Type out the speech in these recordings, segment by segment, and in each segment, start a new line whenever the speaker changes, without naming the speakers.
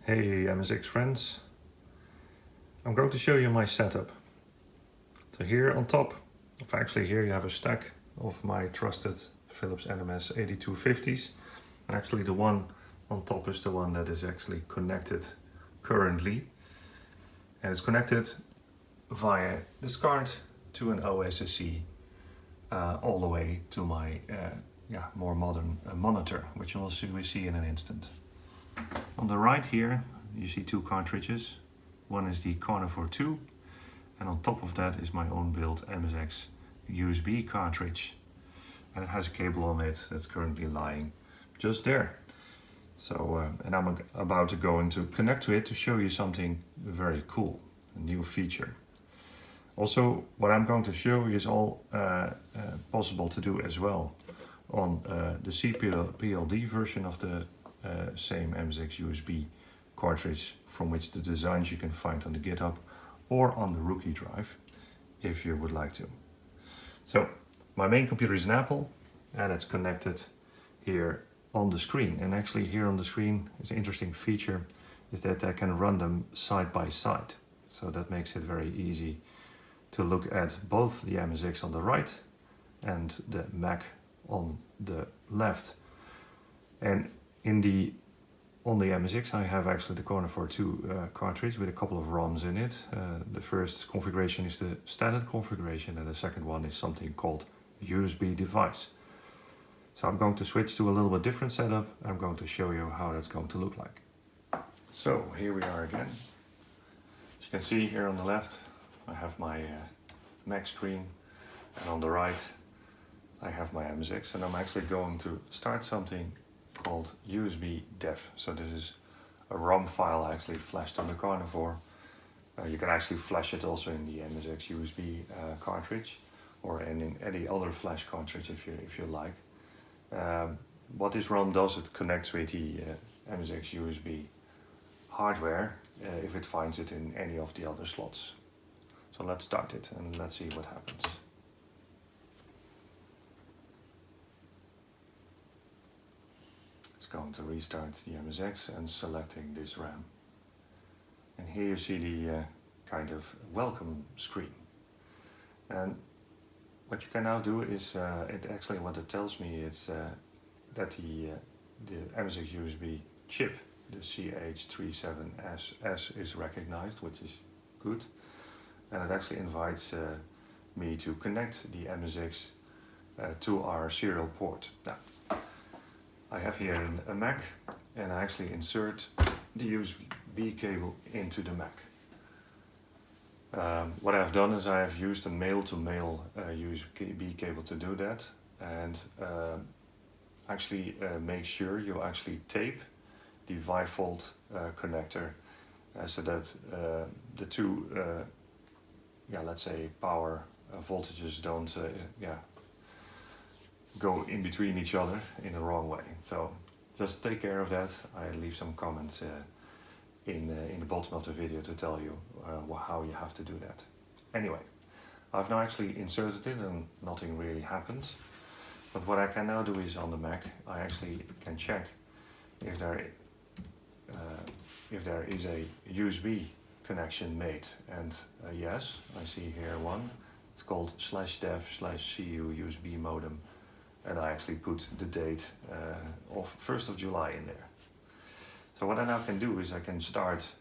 Hey MSX friends, I'm going to show you my setup. So here on top, here you have a stack of my trusted Philips NMS 8250s. And actually the one on top is the one that is actually connected currently. And it's connected via this card to an OSSC all the way to my more modern monitor, which we see in an instant. On the right here, you see two cartridges. One is the Carnivore 2, and on top of that is my own built MSXUSB cartridge. And it has a cable on it that's currently lying just there. So, and I'm about to go into connect to it to show you something very cool, a new feature. Also, what I'm going to show you is all possible to do as well on the CPLD version of the same MSXUSB cartridge, from which the designs you can find on the GitHub or on the RookieDrive if you would like to. So my main computer is an Apple and it's connected here on the screen. And actually here on the screen is an interesting feature is that I can run them side by side. So that makes it very easy to look at both the MSX on the right and the Mac on the left. And on the MSX I have actually the Carnivore 2 cartridge with a couple of ROMs in it. The first configuration is the standard configuration and the second one is something called USB device. So I'm going to switch to a little bit different setup. I'm going to show you how that's going to look like. So here we are again. As you can see here on the left I have my Mac screen, and on the right I have my MSX, and I'm actually going to start something called USB dev. So this is a ROM file actually flashed on the Carnivore. You can actually flash it also in the MSXUSB cartridge or in any other flash cartridge if you like. What this ROM does, it connects with the MSXUSB hardware if it finds it in any of the other slots. So let's start it and let's see what happens. Going to restart the MSX and selecting this RAM. And here you see the kind of welcome screen. And what you can now do is, what it tells me is that the MSXUSB chip, the CH37SS, is recognized, which is good. And it actually invites me to connect the MSX to our serial port. Now, I have here a Mac and I actually insert the USB cable into the Mac. What I've done is I have used a male-to-male USB cable to do that, and make sure you actually tape the bifold connector so that the two let's say power voltages don't go in between each other in the wrong way. So just take care of that. I leave some comments in the bottom of the video to tell you how you have to do that. Anyway, I've now actually inserted it and nothing really happens. But what I can now do is on the Mac, I actually can check if there is a USB connection made. And yes, I see here one. It's called /dev/cu USB modem. And I actually put the date of 1st of July in there. So what I now can do is I can start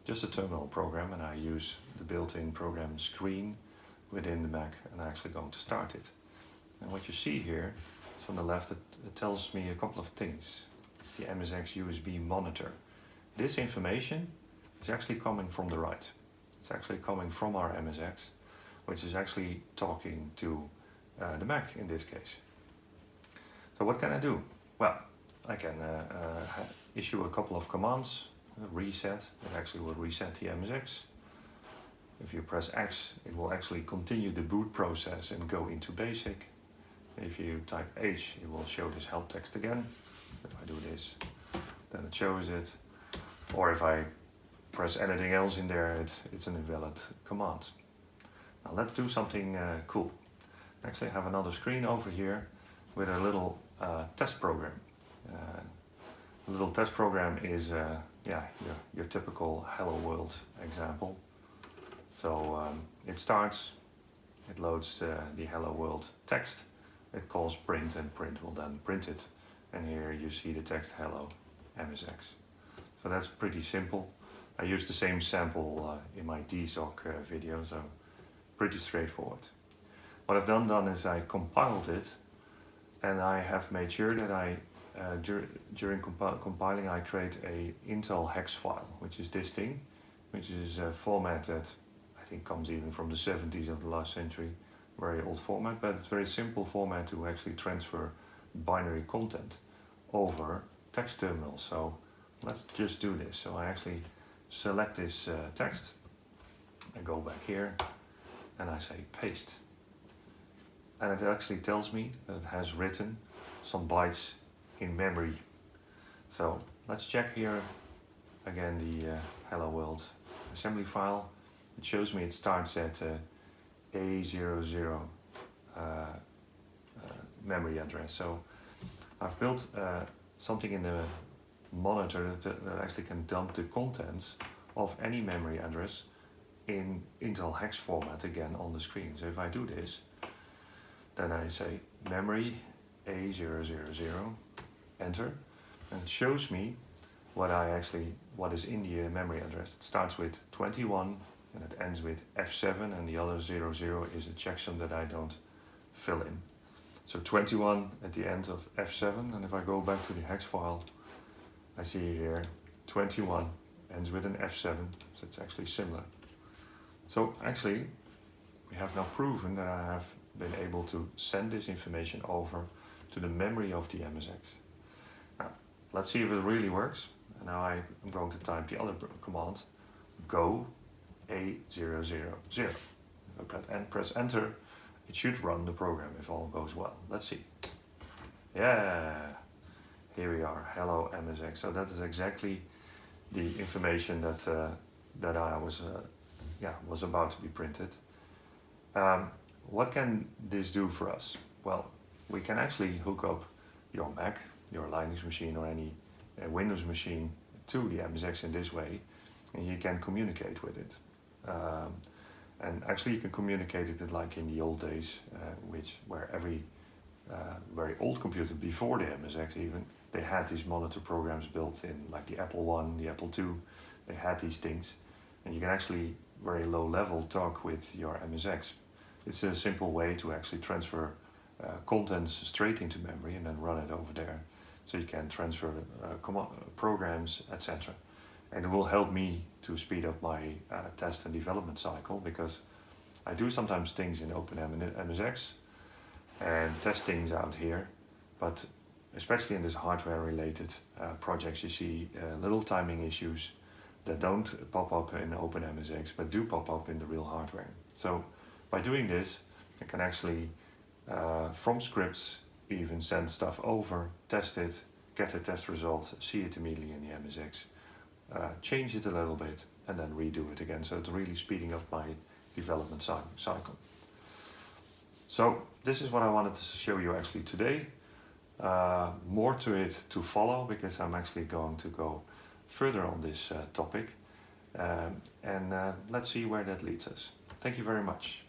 just a terminal program, and I use the built-in program screen within the Mac, and I'm actually going to start it. And what you see here is on the left, it tells me a couple of things. It's the MSXUSB monitor. This information is actually coming from the right. It's actually coming from our MSX, which is actually talking to the Mac in this case. So what can I do? Well, I can issue a couple of commands. Reset, it actually will reset the MSX. If you press X, it will actually continue the boot process and go into basic. If you type H, it will show this help text again. If I do this, then it shows it. Or if I press anything else in there, it's an invalid command. Now let's do something cool. Actually, I have another screen over here with a little test program. The little test program is yeah, your typical hello world example. So it starts, it loads the hello world text, it calls print, and print will then print it. And here you see the text hello MSX. So that's pretty simple. I used the same sample in my DSOC video, so pretty straightforward. What I've done is I compiled it, and I have made sure that I during compiling I create a Intel Hex file, which is this thing, which is a format that I think comes even from the 70s of the last century. Very old format, but it's a very simple format to actually transfer binary content over text terminals. So let's just do this. So I actually select this text, I go back here and I say paste. And it actually tells me that it has written some bytes in memory. So let's check here again the hello world assembly file. It shows me it starts at A00 memory address. So I've built something in the monitor that actually can dump the contents of any memory address in Intel Hex format again on the screen. So if I do this, then I say memory A000, enter, and it shows me what is in the memory address. It starts with 21 and it ends with F7, and the other 00 is a checksum that I don't fill in. So 21 at the end of F7, and if I go back to the hex file, I see here 21 ends with an F7, so it's actually similar. So actually, we have now proven that I have been able to send this information over to the memory of the MSX. Now, let's see if it really works. And now I'm going to type the other command, go A000. If I press enter, it should run the program if all goes well. Let's see. Yeah, here we are, hello MSX. So that is exactly the information that I was about to be printed. What can this do for us? Well, we can actually hook up your Mac, your Linux machine, or any Windows machine to the MSX in this way, and you can communicate with it. And actually you can communicate it like in the old days, where every very old computer before the MSX even, they had these monitor programs built in, like the Apple I, the Apple II, they had these things, and you can actually very low level talk with your MSX. It's a simple way to actually transfer contents straight into memory and then run it over there. So you can transfer programs, etc. And it will help me to speed up my test and development cycle, because I do sometimes things in OpenMSX and test things out here, but especially in this hardware related projects, you see little timing issues that don't pop up in OpenMSX but do pop up in the real hardware. So by doing this, I can actually from scripts even send stuff over, test it, get the test results, see it immediately in the MSX, change it a little bit, and then redo it again. So it's really speeding up my development cycle. So this is what I wanted to show you actually today. More to it to follow, because I'm actually going to go further on this topic, and let's see where that leads us. Thank you very much.